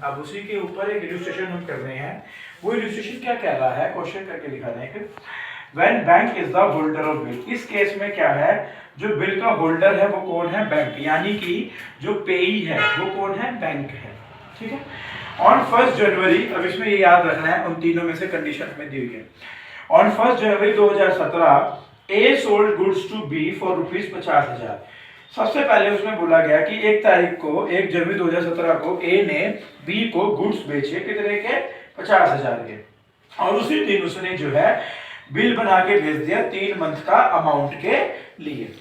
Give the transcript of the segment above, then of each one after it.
अब उसी के ऊपर एक इलस्ट्रेशन हम कर रहे हैं। वो इलस्ट्रेशन क्या कह रहा है, क्वेश्चन करके दिखा रहे हैं कि when bank is the holder of bill. इस केस में क्या है, जो बिल का होल्डर है वो कौन है, बैंक, यानी कि जो पेई है वो कौन है, बैंक है। ठीक है। ऑन 1 जनवरी, अब इसमें ये याद रखना है, उन तीनों में से कंडीशन हमें दी हुई है। On 1 January 2017 A sold goods to B for ₹50,000। सबसे पहले उसमें बोला गया कि 1 तारीख को 1 जनवरी 2017 को ए ने बी को गुड्स बेचे कितने के, 50,000 के, और उसी दिन उसने जो है बिल बना के भेज दिया 3 मंथ का अमाउंट के लिए।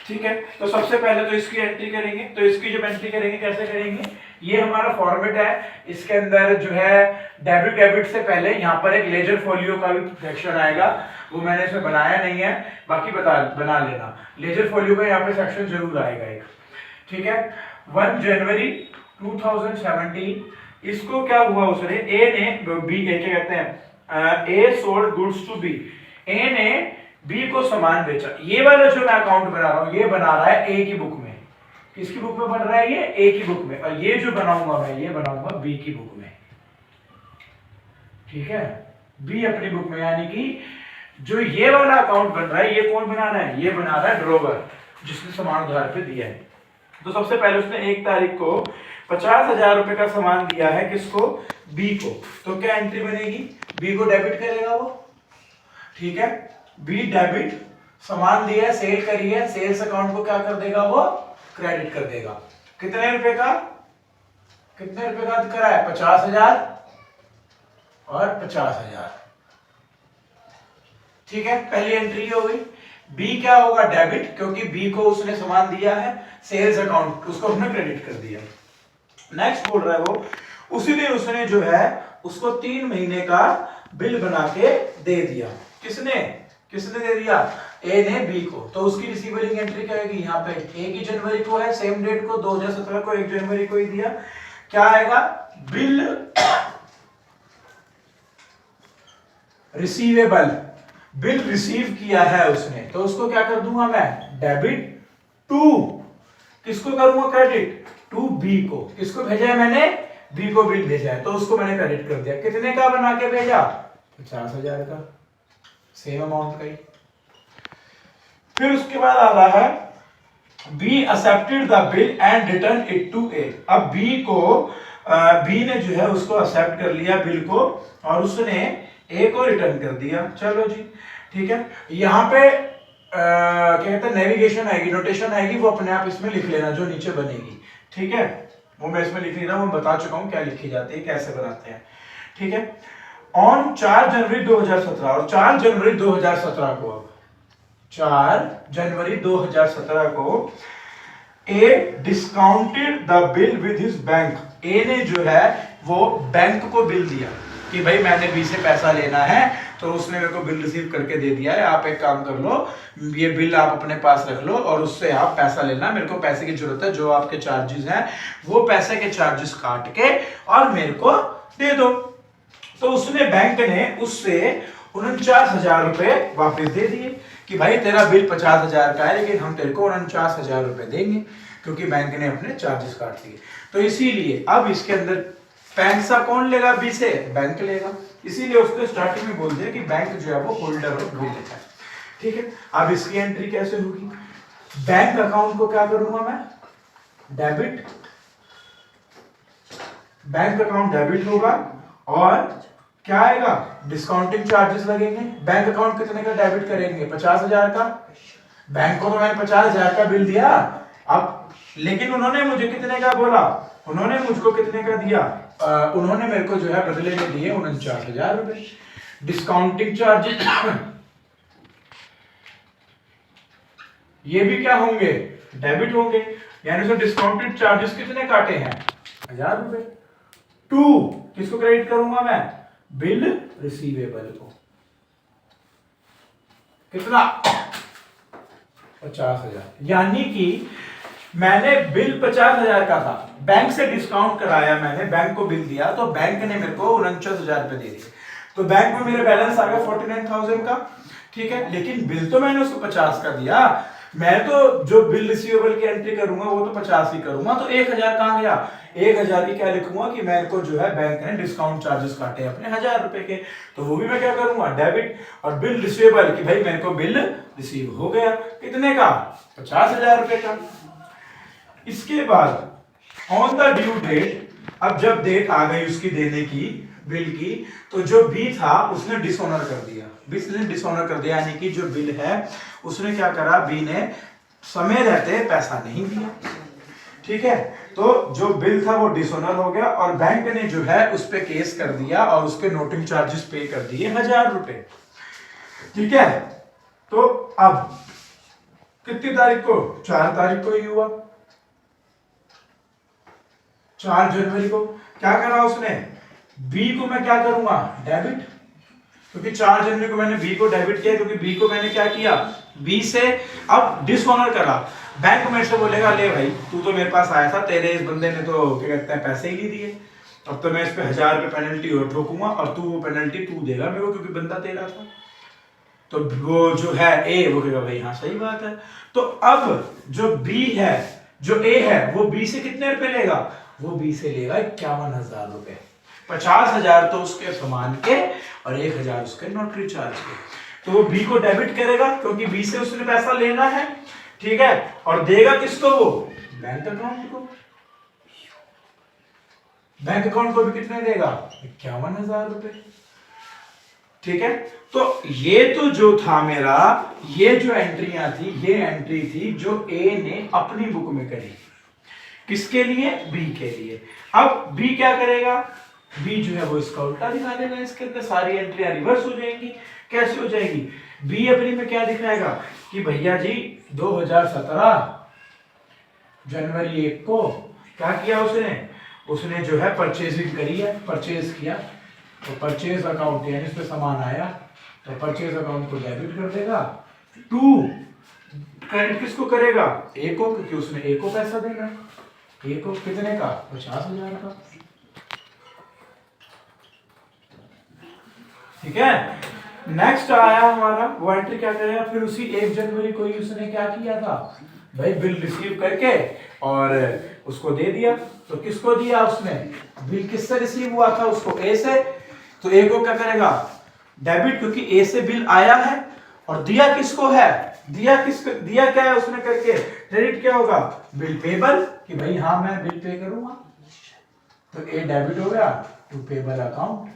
ठीक है। तो सबसे पहले तो इसकी एंट्री करेंगे। तो इसकी जब एंट्री करेंगे कैसे करेंगे, ये हमारा फॉर्मेट है। इसके अंदर जो है डेबिट से पहले यहाँ पर एक लेजर फोलियो का भी सेक्शन आएगा, वो मैंने इसमें बनाया नहीं है, बाकी बना लेना। लेजर फोलियो का यहाँ पे सेक्शन जरूर आएगा एक। ठीक है। 1 जनवरी 2017 इसको क्या हुआ, उसने ए ने बी, क्या कहते हैं, A sold goods to B, A ने बी को सामान बेचा। ये वाला जो मैं अकाउंट बना रहा हूं ये बना रहा है ए की बुक में। किसकी बुक में बन रहा है, ये ए की बुक में, और ये जो बनाऊंगा मैं ये बनाऊंगा बी की बुक में। ठीक है। बी अपनी बुक में, यानी कि जो ये वाला अकाउंट बन रहा है ये कौन बना रहा है, ये बना रहा है ड्रोवर, जिसने सामान उधार पे दिया है। तो सबसे पहले उसने 1 तारीख को 50,000 रुपए का सामान दिया है, किसको, बी को। तो क्या एंट्री बनेगी, बी को डेबिट करेगा वो। ठीक है। बी डेबिट, सामान दिया है, सेल करी है, सेल्स अकाउंट को क्या कर देगा वो, क्रेडिट कर देगा। कितने रुपए का, कितने रुपए का करा है, 50,000 और 50,000। ठीक है। पहली एंट्री हो गई। बी क्या होगा, डेबिट, क्योंकि बी को उसने सामान दिया है, सेल्स अकाउंट उसको उसने क्रेडिट कर दिया। नेक्स्ट बोल रहा है वो, उसी दिन उसने जो है उसको 3 महीने का बिल बना के दे दिया। किसने, किसने दे दिया, ए ने बी को। तो उसकी रिसीवेबल एंट्री क्या आएगी, यहाँ पे 1 जनवरी को है, सेम डेट को 2017 को 1 जनवरी को ही दिया। क्या आएगा, बिल रिसीवेबल, बिल रिसीव किया है उसने, तो उसको क्या कर दूंगा मैं, डेबिट टू, किसको करूंगा क्रेडिट, टू बी को। किसको भेजा है मैंने, बी को बिल भेजा है, तो उसको मैंने क्रेडिट कर दिया। कितने का बना के भेजा, 50,000 का, सेम अमाउंट का ही। फिर उसके बाद आ रहा है B accepted the bill and return it to A. अब बी को, बी ने जो है उसको एक्सेप्ट कर लिया बिल को, और उसने ए को रिटर्न कर दिया। चलो जी, ठीक है। यहाँ पे क्या कहते हैं, नेविगेशन आएगी, नोटेशन आएगी, वो अपने आप इसमें लिख लेना जो नीचे बनेगी। ठीक है। वो मैं इसमें लिख लेना, वो बता चुका हूँ क्या लिखी जाती है, कैसे बनाते हैं। ठीक है। ऑन 4 जनवरी 2017, और 4 जनवरी 2017 को, 4 जनवरी 2017 को A discounted the bill with his bank. A ने जो है वो बैंक को बिल दिया कि भाई मैंने बी से पैसा लेना है, तो उसने मेरे को बिल रिसीव करके दे दिया है, आप एक काम कर लो, ये बिल आप अपने पास रख लो और उससे आप पैसा लेना, मेरे को पैसे की जरूरत है, जो आपके चार्जेस हैं वो पैसे के चार्जेस काट के और मेरे को दे दो। तो उसने, बैंक ने उससे 49,000 रुपए वापस दे दिए कि भाई तेरा बिल 50,000 का है, लेकिन हम तेरे को 49,000 रुपए देंगे, क्योंकि बैंक ने अपने चार्जेस काट दिए। तो इसीलिए अब इसके अंदर पैसा कौन लेगा, बी से, बैंक लेगा। इसीलिए उसने स्टार्टिंग में बोल दिया कि बैंक जो है वो होल्डर ऑफ बिल है। ठीक है। अब इसकी एंट्री कैसे होगी, बैंक अकाउंट को क्या करूंगा मैं, डेबिट, बैंक अकाउंट डेबिट होगा, और क्या आएगा, डिस्काउंटिंग चार्जेस लगेंगे। बैंक अकाउंट कितने का डेबिट करेंगे, 50,000 का। बैंक को तो मैंने 50,000 का बिल दिया, अब लेकिन उन्होंने मुझे कितने का बोला, उन्होंने मुझको कितने का दिया, उन्होंने मेरे को जो है बदले में दिए 49,000 रुपए। डिस्काउंटिंग चार्जेस ये भी क्या होंगे, डेबिट होंगे, यानी सो डिस्काउंटेड चार्जेस कितने काटे हैं, 1,000 रुपए। टू, किसको क्रेडिट करूंगा मैं, बिल रिसीवेबल को। कितना, 50,000, यानी कि मैंने बिल 50,000 का था, बैंक से डिस्काउंट कराया मैंने, बैंक को बिल दिया, तो बैंक ने मेरे को 49,000 रुपए दे दिए। तो बैंक में मेरा बैलेंस आ गया 49,000 का। ठीक है। लेकिन बिल तो मैंने उसको 50 का दिया, मैं तो जो बिल रिसीवेबल की एंट्री करूंगा वो तो 50 ही करूंगा, तो 1000 कहाँ गया? 1000 की क्या लिखूंगा कि मेरे को जो है बैंक ने डिस्काउंट चार्जेस काटे अपने 1000 रुपए के, तो वो भी मैं क्या करूंगा? डेबिट। और बिल रिसीवेबल कि भाई मेरे को बिल रिसीव हो गया, कितने का? 50,000 रुपए का। इसके बाद ऑन द ड्यू डेट, अब जब डेट आ गई उसकी देने की बिल की, तो जो बी था उसने डिसऑनर कर दिया, ने डिसऑनर कर दिया, यानी कि जो बिल है उसने क्या करा? बी ने समय रहते पैसा नहीं दिया, ठीक है। तो जो बिल था वो डिसऑनर हो गया और बैंक ने जो है उस पे केस कर दिया और उसके नोटिंग चार्जेस पे कर दिए 1000 रुपए, ठीक है। तो अब कितनी तारीख को? 4 तारीख को ही हुआ, 4 जनवरी को। क्या करा उसने? बी को मैं क्या करूंगा? डेबिट, क्योंकि 4 जनवरी को मैंने बी को डेबिट किया, क्योंकि बी को मैंने क्या किया? बी से अब डिसऑनर करा। बैंक मेरे से बोलेगा ले भाई तू तो मेरे पास आया था, तेरे इस बंदे ने तो क्या कहते हैं पैसे ही नहीं दिए, अब तो मैं इस पे 1000 रुपए पेनल्टी और ठोकूंगा और तू वो पेनल्टी तू देगा मेरे को, क्योंकि बंदा तेरा था। तो वो जो है ए वो कहेगा भाई हाँ सही बात है। तो अब जो बी है, जो ए है, वो बी से कितने रुपए लेगा? वो बी से लेगा 51,000 रुपए। 50,000 तो उसके सामान के और 1,000 उसके नोटरी चार्ज के। तो वो बी को डेबिट करेगा क्योंकि बी से उसने पैसा लेना है, ठीक है। और देगा किसको? वो बैंक अकाउंट को। बैंक अकाउंट को भी कितने देगा? 51,000 रुपए, ठीक है। तो ये तो जो था मेरा, ये जो एंट्रियां थी, ये एंट्री थी जो ए ने अपनी बुक में करी, किसके लिए? बी के लिए। अब बी क्या करेगा? बी जो है वो इसका उल्टा दिखा देगा, इसके अंदर सारी एंट्रियां रिवर्स हो जाएंगी। कैसे हो जाएगी? बी अपनी में क्या दिखाएगा कि भैया जी 2017 जनवरी 1 को क्या किया उसने जो है परचेजिंग करी है, परचेज किया, तो परचेज अकाउंट यानी इस पे सामान आया तो परचेज अकाउंट को डेबिट कर देगा। टू क्रेडिट किसको करेगा? ए को, क्योंकि उसने ए को पैसा देना। ए को कितने का? 50,000 का, ठीक है। नेक्स्ट आया हमारा, वो एंट्री क्या करेगा? फिर उसी 1 जनवरी को ही उसने क्या किया था भाई? बिल रिसीव करके और उसको दे दिया। तो किसको दिया उसने? बिल किससे रिसीव हुआ था? उसको ए से। तो ए को क्या करेगा? डेबिट, क्योंकि ए से बिल आया है। और दिया किसको है? दिया क्या है उसने करके? क्रेडिट क्या होगा? बिल पेबल, कि भाई हाँ मैं बिल पे करूंगा, तो ए डेबिट हो गया to payable account,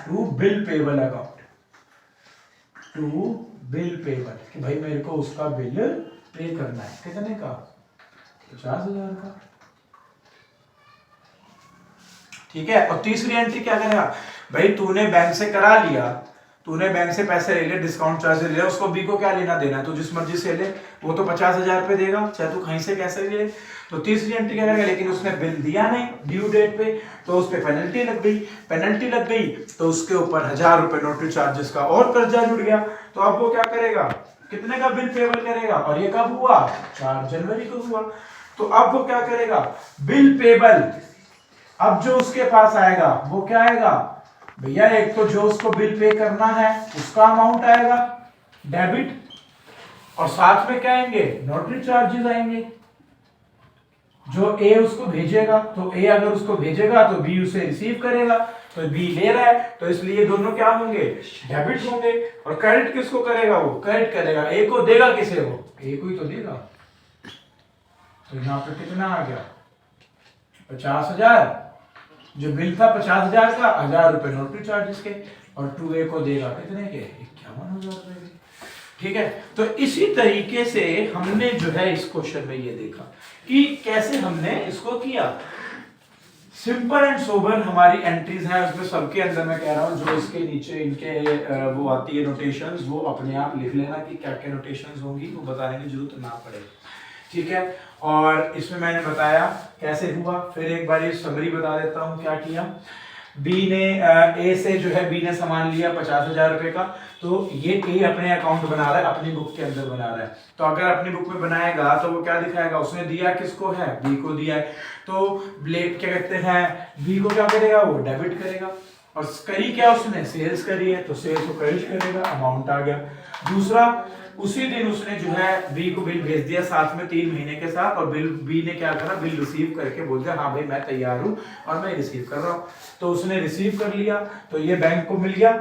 to bill payable account, to bill payable, कि भाई मेरे को उसका बिल पे करना है। कितने का? 50,000 का, ठीक है। और तीसरी एंट्री क्या करेगा? भाई तूने बैंक से करा लिया, तूने बैंक से पैसे ले लिए, डिस्काउंट चार्ज ले लिया, उसको बी को क्या लेना देना? तू जिस मर्जी से ले, वो तो 50,000 रुपए देगा, चाहे तू कहीं से कैसे ले। तो तीसरी एंट्री क्या करेगा? लेकिन उसने बिल दिया नहीं ड्यू डेट पे, तो उस पे पेनल्टी लग गई। पेनल्टी लग गई तो उसके ऊपर 1000 रुपए नोटरी चार्जेस का और कर्जा जुड़ गया। तो अब वो क्या करेगा? कितने का बिल पेबल करेगा? और ये कब हुआ? 4 जनवरी को हुआ। तो अब वो क्या करेगा? बिल पेबल, अब जो उसके पास आएगा वो क्या आएगा भैया? एक तो जो उसको बिल पे करना है उसका अमाउंट आएगा डेबिट, और साथ में क्या आएंगे? नोटरी चार्जेस आएंगे। जो ए उसको भेजेगा, तो ए अगर उसको भेजेगा तो बी उसे रिसीव करेगा, तो बी ले रहा है तो इसलिए दोनों क्या होंगे? डेबिट होंगे। और क्रेडिट किसको करेगा? वो क्रेडिट करेगा। ए को देगा किसे? वो ए को ही तो देगा। तो यहाँ पे कितना आ गया? 50,000। जो बिल था 50,000 का, 1000 रुपए नोटरी चार्जेस के, और 2A को देगा कितने के? 51,000 रुपए के, ठीक है। तो इसी तरीके से हमने जो है इस क्वेश्चन में ये देखा कि कैसे हमने इसको किया। सिंपल एंड सोबर हमारी एंट्रीज हैं, उसमें सबके अंदर मैं कह रहा हूँ जो इसके नीचे इनके वो आती है नोटेशंस, वो अपने आप लिख लेना कि क्या क्या नोटेशंस होंगी, वो बताने की जरूरत ना पड़े, ठीक है। और इसमें मैंने बताया कैसे हुआ, फिर एक बार समरी बता देता हूँ क्या किया। बी ने ए से जो है बी ने सामान लिया 50,000 रुपए का, तो ये ए अपने अकाउंट बना रहा है, अपनी बुक के अंदर बना रहा है। तो अगर अपनी बुक में बनाएगा तो वो क्या दिखाएगा? उसने दिया किसको है? बी को दिया है, तो ब्लेड क्या कहते हैं, बी को क्या करेगा? वो डेबिट करेगा। और करी क्या उसने? सेल्स करी है, तो सेल्स को क्रेडिट करेगा, अमाउंट आ गया। दूसरा उसी दिन उसने जो है बी को बिल भेज दिया साथ में 3 महीने के साथ, और बिल बी ने क्या करा, बिल रिसीव करके बोल दिया हाँ भाई मैं तैयार हूँ और मैं रिसीव कर रहा हूँ। तो उसने रिसीव कर लिया, तो ये बैंक को मिल गया,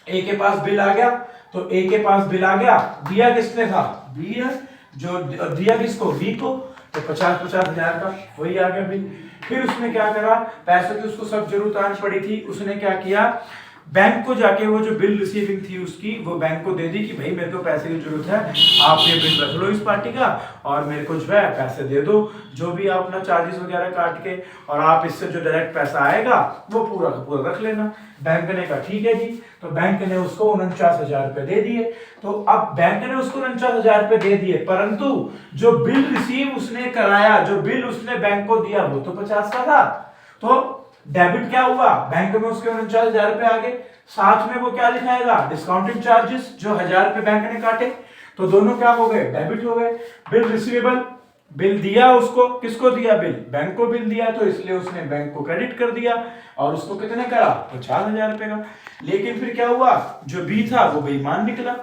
ए के पास बिल आ गया, तो ए के पास बिल आ गया, दिया किसने था, बी है, जो दिया किसको, बी को, तो 50-50 हजार का वही आ गया बिल। फिर उसने क्या करा, पैसों की उसको सब जरूरत आनी पड़ी थी, उसने क्या किया, बैंक को जाके वो जो बिल रिसीविंग थी उसकी, वो बैंक को दे दी कि भाई मेरे को पैसे की जरूरत है, आप ये बिल रख लो इस पार्टी का और मेरे को जो है पैसे दे दो, जो भी आप अपना चार्जेस वगैरह काट के, और आप इससे जो डायरेक्ट पैसा आएगा वो पूरा का पूरा रख लेना। बैंक ने कहा ठीक है जी, तो बैंक ने उसको 49,000 रुपए दे दिए। तो अब बैंक ने उसको 49,000 रुपए दे दिए, परंतु जो बिल रिसीव उसने कराया, जो बिल उसने बैंक को दिया वो तो 50 का था, तो डेबिट क्या हुआ, बैंक में उसके 49,000 रुपए आ गए, साथ में वो क्या लिखाएगा, डिस्काउंटिंग चार्जेस जो 1,000 रुपए बैंक ने काटे, तो दोनों क्या हो गए, डेबिट हो गए। बिल रिसीवेबल, बिल दिया उसको, किसको दिया बिल, बैंक को बिल दिया, तो इसलिए उसने बैंक को क्रेडिट कर दिया और उसको कितने करा, 50,000 रुपए का। लेकिन फिर क्या हुआ, जो बी था वो बेईमान निकला,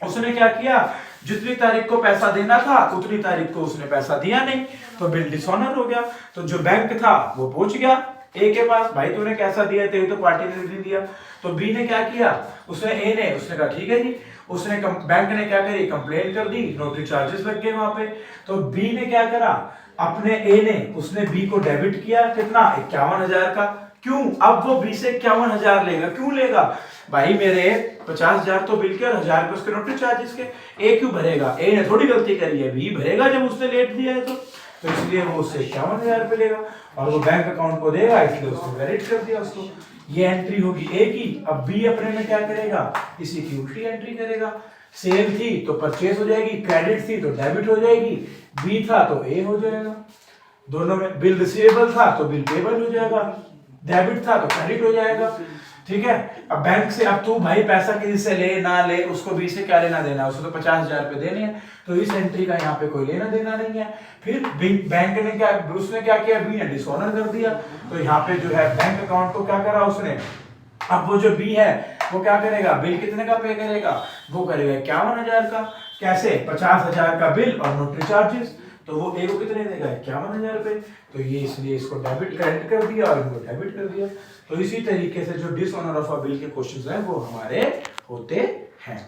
उसने क्या किया, जितनी तारीख को पैसा देना था उतनी तारीख को उसने पैसा दिया नहीं, तो बिल डिसऑनर हो गया। तो जो बैंक था वो पहुंच गया ए के पास, भाई तूने कैसा दिया, तेरी तो पार्टी ने नहीं दिया। तो बी ने क्या किया, उसने ए ने, उसने कहा ठीक है जी, उसने बैंक ने क्या करी, कंप्लेन कर दी, नोटरी चार्जेस लग गए वहां पे। तो बी ने क्या करा, अपने ए ने, उसने बी को डेबिट किया, कितना, 51,000 का। क्यों, अब वो बी से 51,000 लेगा, क्यों लेगा भाई, मेरे 50,000 तो बिल के और 1,000 रुपए उसके नोटरी चार्जेस के, ए क्यों भरेगा, ए ने थोड़ी गलती करी है, बी भरेगा जब उसने लेट दिया है तो इसलिए वो उससे 51,000 रुपए लेगा और वो बैंक अकाउंट को देगा, इसलिए उसको क्रेडिट कर दिया उसको। ये एंट्री होगी ए की। अब बी अपने में क्या करेगा, इसी की उल्टी एंट्री करेगा, सेल थी तो परचेज हो जाएगी, क्रेडिट थी तो डेबिट हो जाएगी, बी था तो ए हो जाएगा, दोनों में बिल रिसीवेबल था तो बिल पेबल हो जाएगा, डेबिट था तो क्रेडिट हो जाएगा, ठीक है। अब बैंक से, अब तू भाई पैसा किसी से ले ना ले, उसको बी से क्या लेना देना, उसको तो 50,000 रुपए देने हैं, तो इस एंट्री का यहाँ पे कोई लेना देना नहीं है। फिर बैंक ने क्या, उसने क्या किया, बी ने डिसऑनर कर दिया, तो यहाँ पे जो है बैंक अकाउंट को क्या करा उसने, अब वो जो बी है वो क्या करेगा, बिल कितने का पे करेगा, वो करेगा 51,000 का। कैसे, 50,000 का बिल और नोटरी चार्जेस, तो वो ए को कितने देगा, 51,000 रुपए। तो ये इसलिए इसको डेबिट क्रेडिट कर दिया और इनको डेबिट कर दिया। तो इसी तरीके से जो डिसऑनर ऑफ अ बिल के क्वेश्चंस हैं वो हमारे होते हैं।